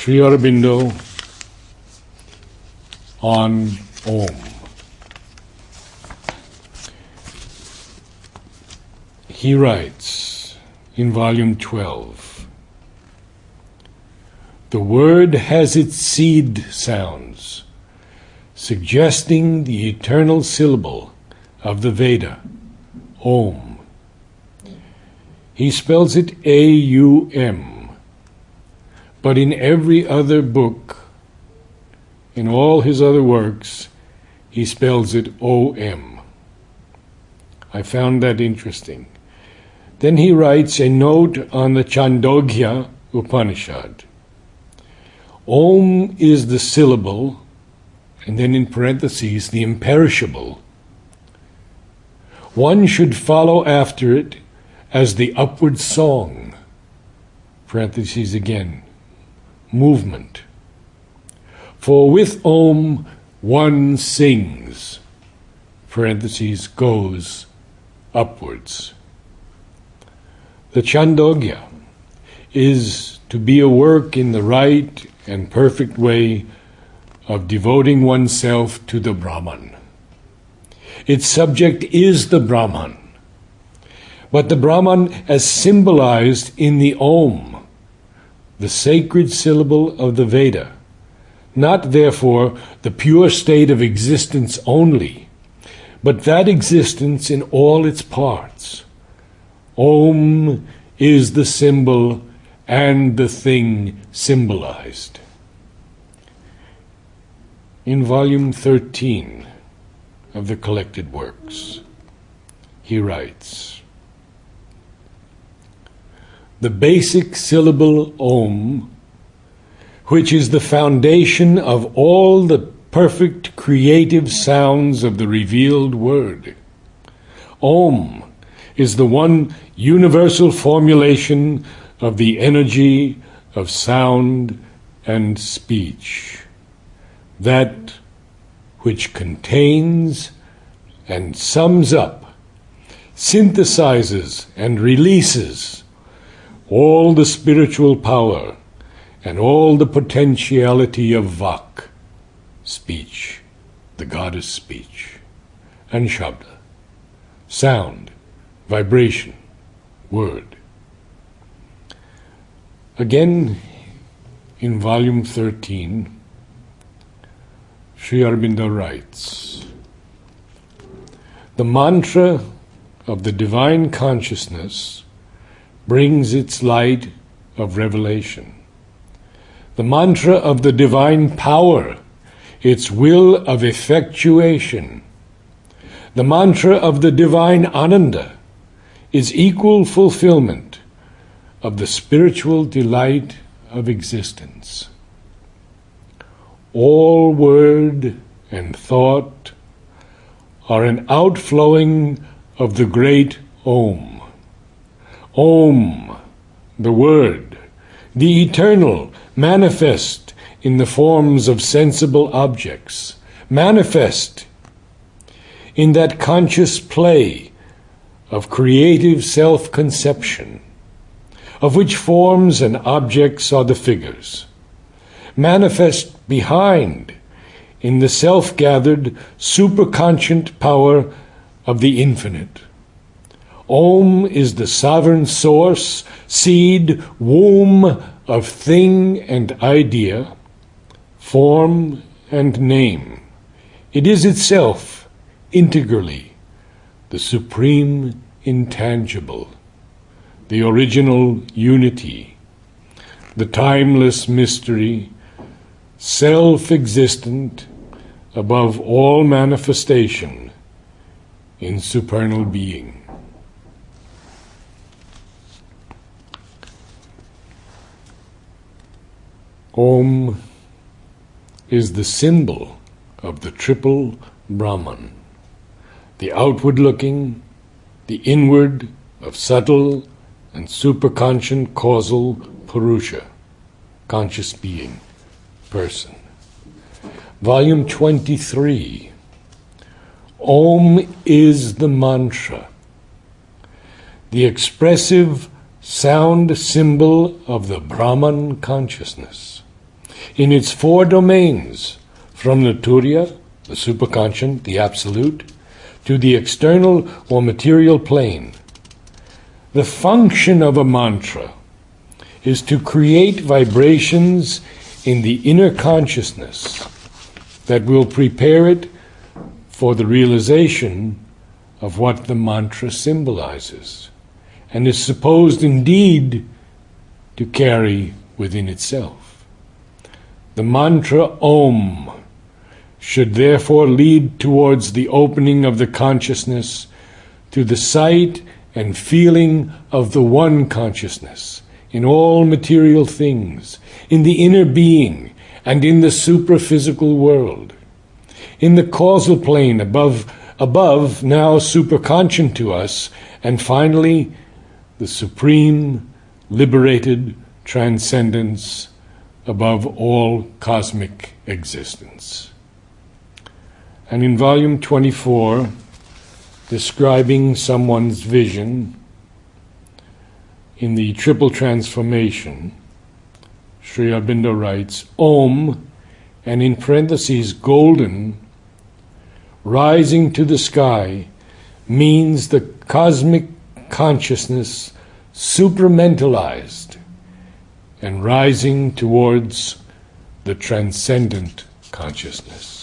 Sri Aurobindo on Om. He writes in volume 12, "The word has its seed sounds, suggesting the eternal syllable of the Veda, Om. He spells it A-U-M, but in every other book, in all his other works, he spells it O-M. I found that interesting. Then he writes a note on the Chandogya Upanishad. Om is the syllable, and then in parentheses, the imperishable. One should follow after it as the upward song, parentheses again, movement. For with Om one sings, parentheses, goes upwards. The Chandogya is to be a work in the right and perfect way of devoting oneself to the Brahman. Its subject is the Brahman, but the Brahman as symbolized in the Om, the sacred syllable of the Veda, not therefore the pure state of existence only, but that existence in all its parts. Om is the symbol and the thing symbolized." In volume 13 of the collected works, he writes, "The basic syllable Om, which is the foundation of all the perfect creative sounds of the revealed word. Om is the one universal formulation of the energy of sound and speech, that which contains and sums up, synthesizes and releases all the spiritual power and all the potentiality of Vak, speech, the goddess speech, and Shabda, sound, vibration, word." Again, in volume 13, Sri Aurobindo writes, "The mantra of the divine consciousness brings its light of revelation. The mantra of the divine power, its will of effectuation. The mantra of the divine Ananda is equal fulfillment of the spiritual delight of existence. All word and thought are an outflowing of the great Om. Om, the word, the eternal, manifest in the forms of sensible objects, manifest in that conscious play of creative self-conception, of which forms and objects are the figures, manifest behind in the self-gathered, superconscient power of the infinite. Om is the sovereign source, seed, womb of thing and idea, form and name. It is itself, integrally, the supreme intangible, the original unity, the timeless mystery, self-existent above all manifestation in supernal being." Om is the symbol of the triple Brahman, the outward-looking, the inward of subtle and superconscient causal Purusha, conscious being, person. Volume 23. Om is the mantra, the expressive sound symbol of the Brahman consciousness. in its four domains, from the Turiya, the superconscious, the absolute, to the external or material plane. The function of a mantra is to create vibrations in the inner consciousness that will prepare it for the realization of what the mantra symbolizes, and is supposed indeed to carry within itself. The mantra Om should therefore lead towards the opening of the consciousness to the sight and feeling of the one consciousness in all material things, in the inner being and in the supraphysical world, in the causal plane above now superconscious to us, and finally the supreme liberated transcendence above all cosmic existence. And in volume 24, describing someone's vision in the triple transformation, Sri Aurobindo writes, Om, and in parentheses, golden, rising to the sky, means the cosmic consciousness supramentalized and rising towards the transcendent consciousness.